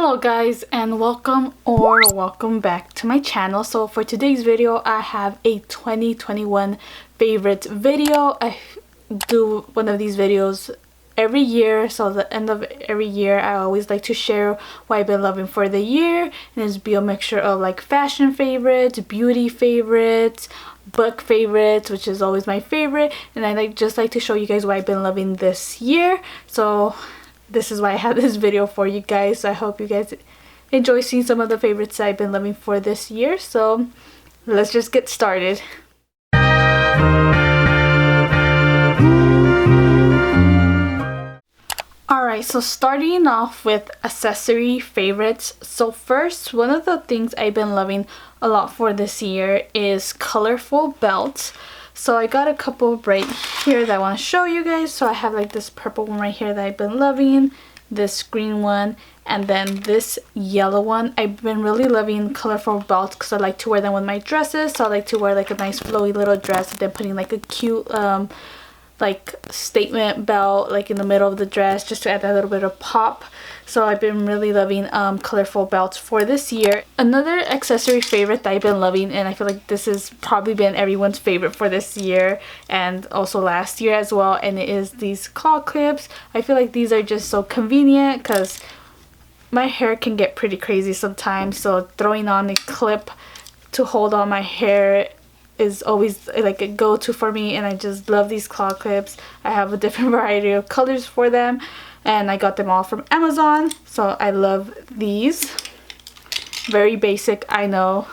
Hello guys, and welcome back to my channel. So for today's video I have a 2021 favorites video. I do one of these videos every year, so at the end of every year I always like to share what I've been loving for the year, and it's be a mixture of like fashion favorites, beauty favorites, book favorites, which is always my favorite, and I just like to show you guys what I've been loving this year. So this is why I have this video for you guys. So I hope you guys enjoy seeing some of the favorites I've been loving for this year. So let's just get started. Alright, so starting off with accessory favorites. So first, one of the things I've been loving a lot for this year is colorful belts. So I got a couple right here that I want to show you guys. So I have like this purple one right here that I've been loving, this green one, and then this yellow one. I've been really loving colorful belts because I like to wear them with my dresses. So I like to wear like a nice flowy little dress and then putting like a cute like statement belt like in the middle of the dress just to add that little bit of pop. So I've been really loving colorful belts for this year. Another accessory favorite that I've been loving, and I feel like this has probably been everyone's favorite for this year and also last year as well, and it is these claw clips. I feel like these are just so convenient because my hair can get pretty crazy sometimes, so throwing on a clip to hold on my hair is always like a go-to for me, and I just love these claw clips. I have a different variety of colors for them, and I got them all from Amazon, so I love these. Very basic, I know.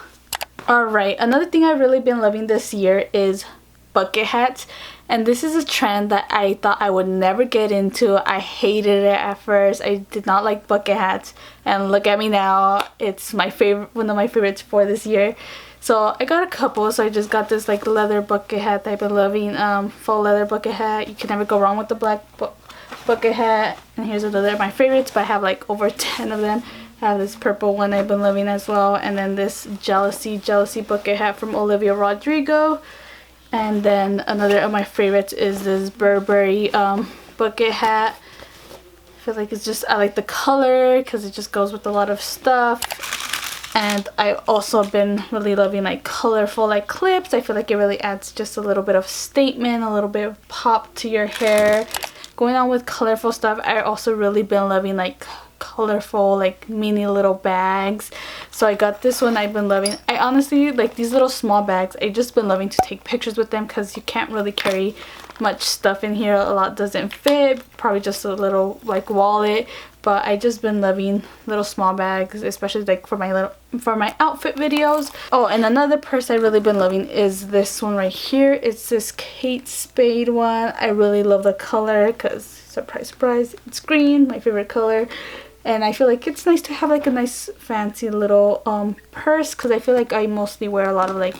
Alright, another thing I've really been loving this year is bucket hats, and this is a trend that I thought I would never get into. I hated it at first. I did not like bucket hats, and look at me now. It's my favorite, one of my favorites for this year. So I got a couple. So I just got this like leather bucket hat that I've been loving, faux leather bucket hat. You can never go wrong with the black bucket hat. And here's another of my favorites, but I have like over 10 of them. I have this purple one I've been loving as well, and then this jealousy bucket hat from Olivia Rodrigo. And then another of my favorites is this Burberry bucket hat. I feel like it's just, I like the color because it just goes with a lot of stuff. And I also been really loving like colorful like clips. I feel like it really adds just a little bit of statement, a little bit of pop to your hair. Going on with colorful stuff, I also really been loving like colorful like mini little bags. So I got this one I've been loving. I honestly like these little small bags. I just been loving to take pictures with them because you can't really carry much stuff in here. A lot doesn't fit, probably just a little like wallet, but I just been loving little small bags, especially like for my outfit videos. Oh, and another purse I really been loving is this one right here. It's this Kate Spade one. I really love the color because surprise surprise, it's green, my favorite color. And I feel like it's nice to have like a nice fancy little purse because I feel like I mostly wear a lot of like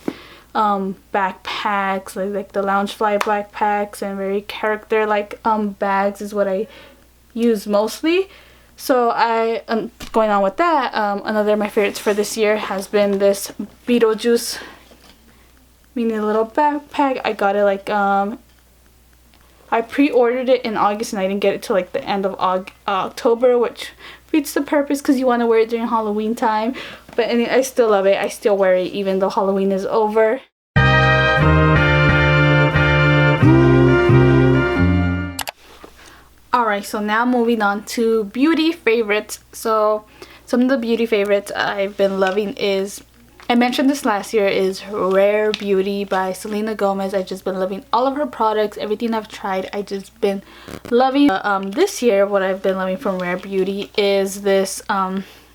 backpacks, like the Loungefly backpacks, and very character like bags is what I use mostly. So I going on with that, another of my favorites for this year has been this Beetlejuice mini little backpack. I got it like I pre-ordered it in August and I didn't get it till like the end of October, which beats the purpose because you want to wear it during Halloween time. But anyway, I still love it. I still wear it even though Halloween is over. Alright, so now moving on to beauty favorites. So some of the beauty favorites I've been loving is, I mentioned this last year, is Rare Beauty by Selena Gomez. I've just been loving all of her products. Everything I've tried, I just been loving. This year, what I've been loving from Rare Beauty is this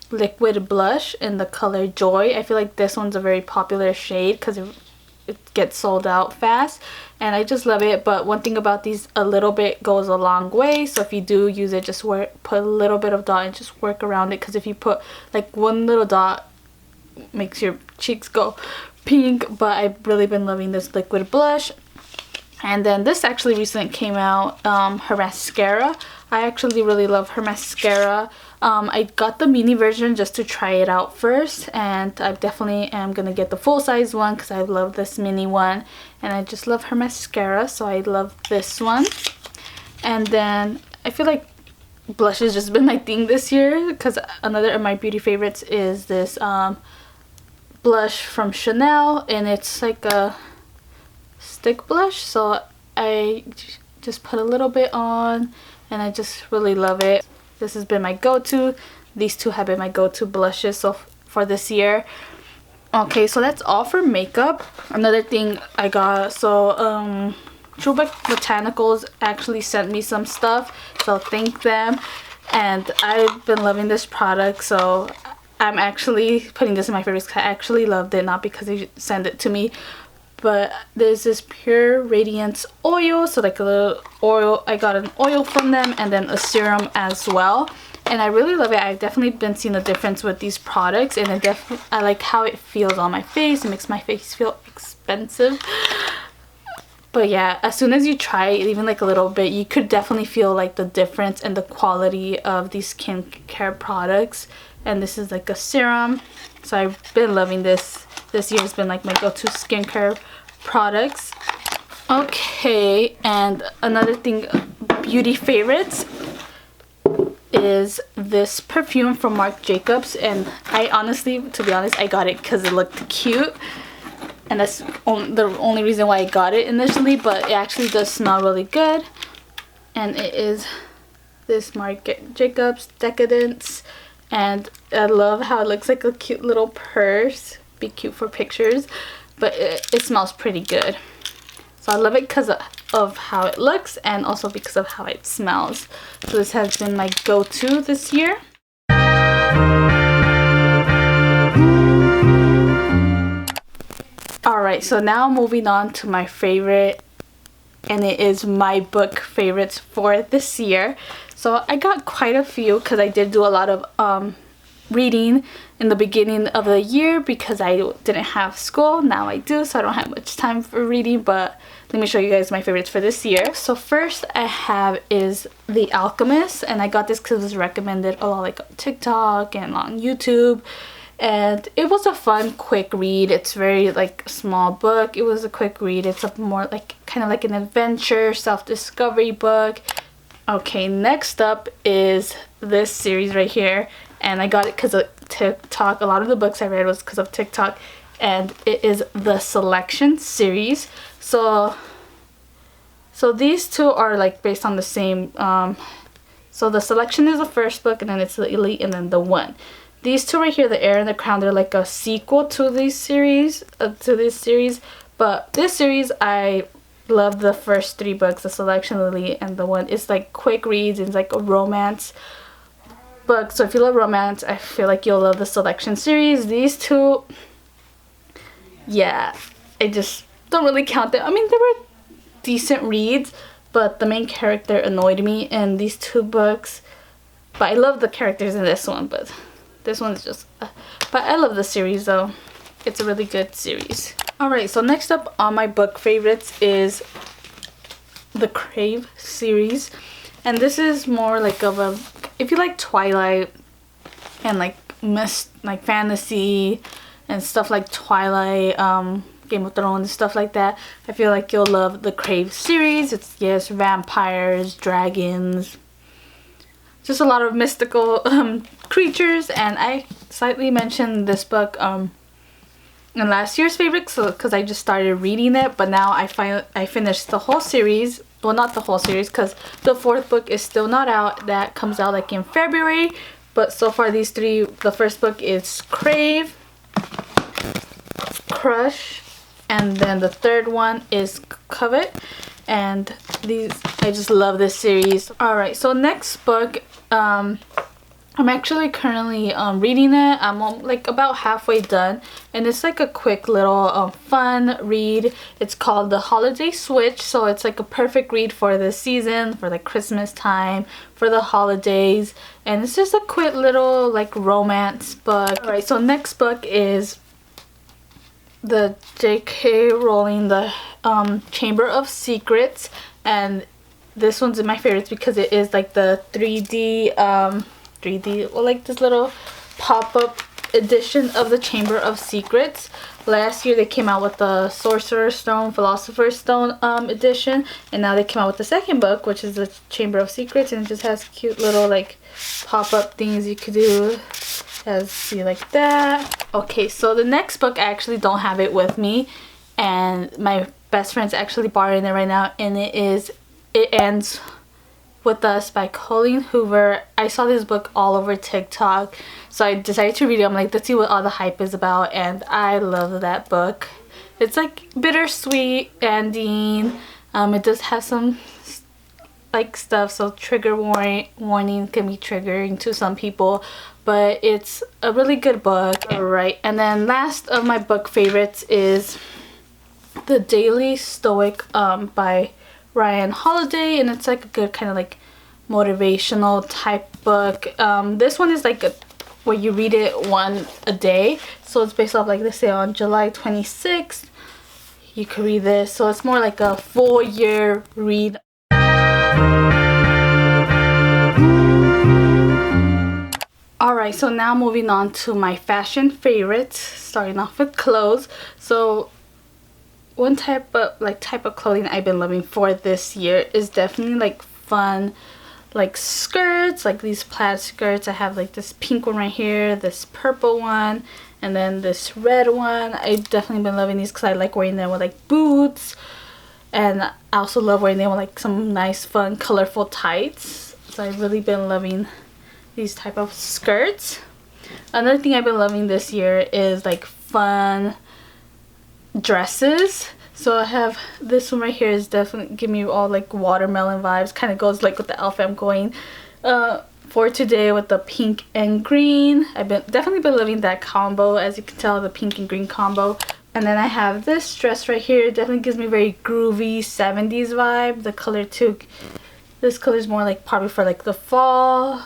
liquid blush in the color Joy. I feel like this one's a very popular shade because it gets sold out fast, and I just love it. But one thing about these, a little bit goes a long way. So if you do use it, just put a little bit of dot and just work around it, because if you put like one little dot, makes your cheeks go pink. But I've really been loving this liquid blush. And then this actually recently came out, her mascara. I actually really love her mascara. I got the mini version just to try it out first, and I definitely am gonna get the full size one because I love this mini one, and I just love her mascara, so I love this one. And then I feel like blush has just been my thing this year, because another of my beauty favorites is this blush from Chanel, and it's like a stick blush, so I just put a little bit on and I just really love it. This has been my go-to. These two have been my go-to blushes so for this year. Okay, so that's all for makeup. Another thing I got, so True Botanicals actually sent me some stuff, so thank them. And I've been loving this product, so I'm actually putting this in my favorites because I actually loved it, not because they sent it to me. But there's this Pure Radiance oil, so like a little oil. I got an oil from them and then a serum as well. And I really love it. I've definitely been seeing a difference with these products, and I like how it feels on my face. It makes my face feel expensive. But yeah, as soon as you try it, even like a little bit, you could definitely feel like the difference in the quality of these skincare products. And this is like a serum, so I've been loving this. This year has been like my go-to skincare products. Okay, and another thing, beauty favorites, is this perfume from Marc Jacobs. And I honestly, to be honest, I got it because it looked cute, and that's the only reason why I got it initially. But it actually does smell really good, and it is this Marc Jacobs Decadence. And I love how it looks like a cute little purse. Be cute for pictures, but it smells pretty good. So I love it because of how it looks and also because of how it smells. So this has been my go-to this year. Alright, so now moving on to my favorite, and it is my book favorites for this year. So I got quite a few because I did do a lot of reading in the beginning of the year because I didn't have school. Now I do, so I don't have much time for reading, but let me show you guys my favorites for this year. So first I have is The Alchemist, and I got this because it was recommended a lot like on TikTok and on YouTube. And it was a fun, quick read. It's very like small book. It was a quick read. It's a more like kind of like an adventure, self-discovery book. Okay, next up is this series right here, and I got it because of TikTok. A lot of the books I read was because of TikTok, and it is the Selection series. So these two are like based on the same. So the Selection is the first book, and then it's the Elite, and then the One. These two right here, The Heir and the Crown, they're like a sequel to this series. But this series, I love the first three books, The Selection, The Elite, and the One. It's like quick reads, and it's like a romance book. So if you love romance, I feel like you'll love the Selection series. These two, yeah, I just don't really count them. I mean, they were decent reads, but the main character annoyed me in these two books. But I love the characters in this one, but this one's just but I love the series though. It's a really good series. Alright, so next up on my book favorites is the Crave series. And this is more like of a, if you like Twilight and like like fantasy and stuff like Twilight, Game of Thrones, stuff like that, I feel like you'll love the Crave series. It's, yes, vampires, dragons, just a lot of mystical creatures. And I slightly mentioned this book in last year's favorites, so because I just started reading it, but now I finished the whole series. Well, not the whole series, because the fourth book is still not out. That comes out like in February. But so far these three, the first book is Crave, Crush, and then the third one is Covet. And these, I just love this series. Alright, so next book, I'm actually currently reading it. I'm like about halfway done, and it's like a quick little fun read. It's called The Holiday Switch, so it's like a perfect read for the season, for the Christmas time, for the holidays, and it's just a quick little like romance book. Alright, so next book is the J.K. Rowling, the Chamber of Secrets, and this one's in my favorites because it is like the 3D, well, like this little pop-up edition of the Chamber of Secrets. Last year they came out with the Sorcerer's Stone, Philosopher's Stone edition, and now they came out with the second book, which is the Chamber of Secrets, and it just has cute little like pop-up things you could do. As see like that. Okay, so the next book, I actually don't have it with me, and my best friend's actually borrowing it right now, and it is It Ends With Us by Colleen Hoover. I saw this book all over TikTok, so I decided to read it. I'm like, let's see what all the hype is about, and I love that book. It's like bittersweet ending. It does have some like stuff, so trigger warning can be triggering to some people, but it's a really good book. Alright, and then last of my book favorites is The Daily Stoic by Ryan Holiday, and it's like a good kind of like motivational type book. This one is like where you read it one a day, so it's based off like, let's say on July 26th you could read this, so it's more like a full year read. Alright, so now moving on to my fashion favorites, starting off with clothes. So one type of clothing I've been loving for this year is definitely like fun like skirts, like these plaid skirts. I have like this pink one right here, this purple one, and then this red one. I've definitely been loving these because I like wearing them with like boots, and I also love wearing them with like some nice fun colorful tights. So I've really been loving these type of skirts. Another thing I've been loving this year is like fun dresses. So I have this one right here, is definitely giving me all like watermelon vibes. Kind of goes like with the outfit I'm going for today with the pink and green. I've definitely been loving that combo, as you can tell, the pink and green combo. And then I have this dress right here. It definitely gives me very groovy 70s vibe. The color too, this color is more like probably for like the fall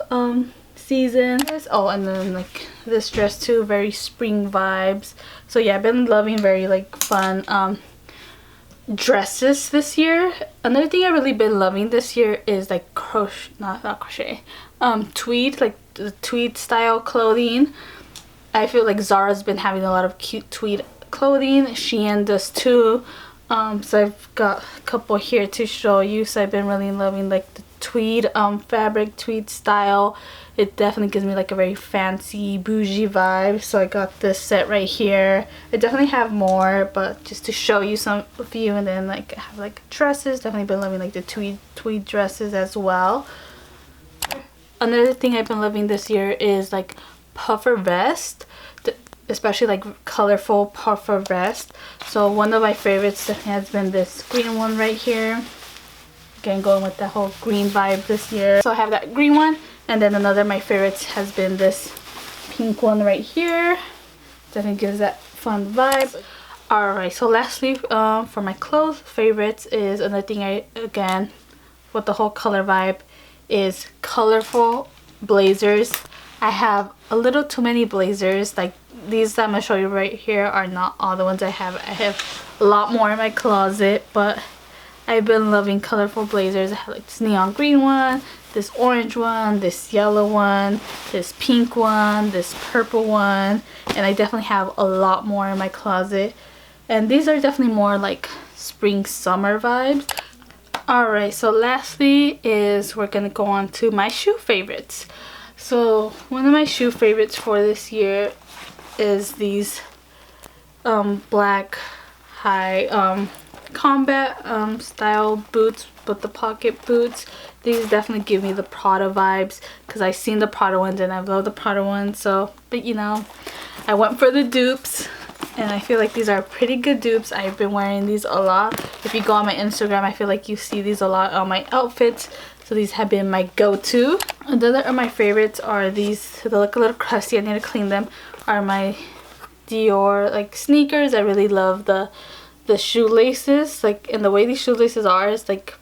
season. Oh, and then like this dress too, very spring vibes. So yeah, I've been loving very like fun dresses this year. Another thing I've really been loving this year is like tweed, like the tweed style clothing. I feel like Zara's been having a lot of cute tweed clothing. Shein does too. So I've got a couple here to show you. So I've been really loving like the tweed fabric, tweed style. It definitely gives me like a very fancy bougie vibe. So I got this set right here. I definitely have more, but just to show you a few. And then like I have like dresses. Definitely been loving like the tweed dresses as well. Another thing I've been loving this year is like puffer vest, especially like colorful puffer vest. So one of my favorites definitely has been this green one right here. Again, going with the whole green vibe this year. So I have that green one, and then another of my favorites has been this pink one right here. Definitely gives that fun vibe. Alright, so lastly for my clothes favorites is another thing again with the whole color vibe is colorful blazers. I have a little too many blazers. Like these that I'm gonna show you right here are not all the ones I have. I have a lot more in my closet, but I've been loving colorful blazers. I have like this neon green one, this orange one, this yellow one, this pink one, this purple one, and I definitely have a lot more in my closet. And these are definitely more like spring summer vibes. Alright, so lastly is we're gonna go on to my shoe favorites. So one of my shoe favorites for this year is these black high combat style boots, but the pocket boots. These definitely give me the Prada vibes because I've seen the Prada ones and I love the Prada ones. So, but you know, I went for the dupes, and I feel like these are pretty good dupes. I've been wearing these a lot. If you go on my Instagram, I feel like you see these a lot on my outfits. So these have been my go-to. Another of my favorites are these. They look a little crusty. I need to clean them. Are my Dior like sneakers. I really love the shoelaces. Like, and the way these shoelaces are is like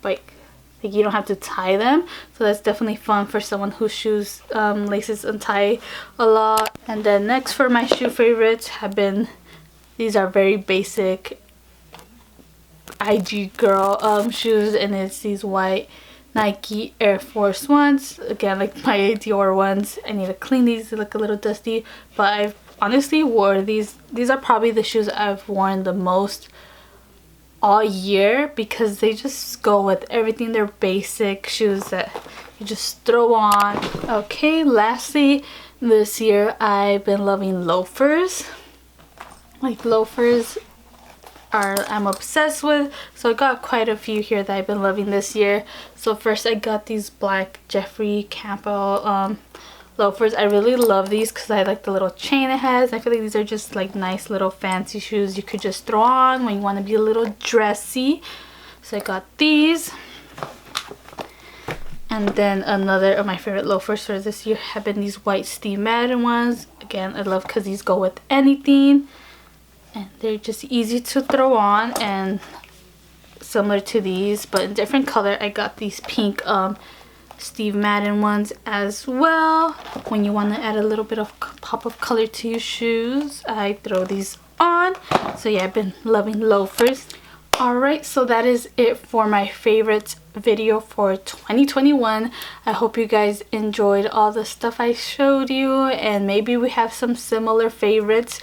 you don't have to tie them. So that's definitely fun for someone who shoes laces untie a lot. And then next for my shoe favorites have been, these are very basic IG girl shoes, and it's these white Nike Air Force Ones. Again, like my Dior ones. I need to clean these. They look a little dusty, but I've honestly wore these. These are probably the shoes I've worn the most all year because they just go with everything. They're basic shoes that you just throw on. Okay, lastly, this year I've been loving loafers. Like loafers I'm obsessed with, so I got quite a few here that I've been loving this year. So first I got these black Jeffrey Campbell loafers. I really love these because I like the little chain it has. I feel like these are just like nice little fancy shoes you could just throw on when you want to be a little dressy. So I got these. And then another of my favorite loafers for this year have been these white Steve Madden ones. Again, I love because these go with anything. And they're just easy to throw on and similar to these, but in different color. I got these pink Steve Madden ones as well. When you want to add a little bit of pop of color to your shoes, I throw these on. So yeah, I've been loving loafers. Alright, so that is it for my favorite video for 2021. I hope you guys enjoyed all the stuff I showed you, and maybe we have some similar favorites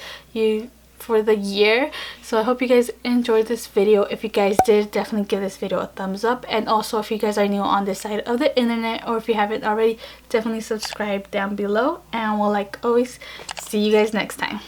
for the year. So I hope you guys enjoyed this video. If you guys did, definitely give this video a thumbs up. And also, if you guys are new on this side of the internet, or if you haven't already, definitely subscribe down below. And we'll, like always, see you guys next time.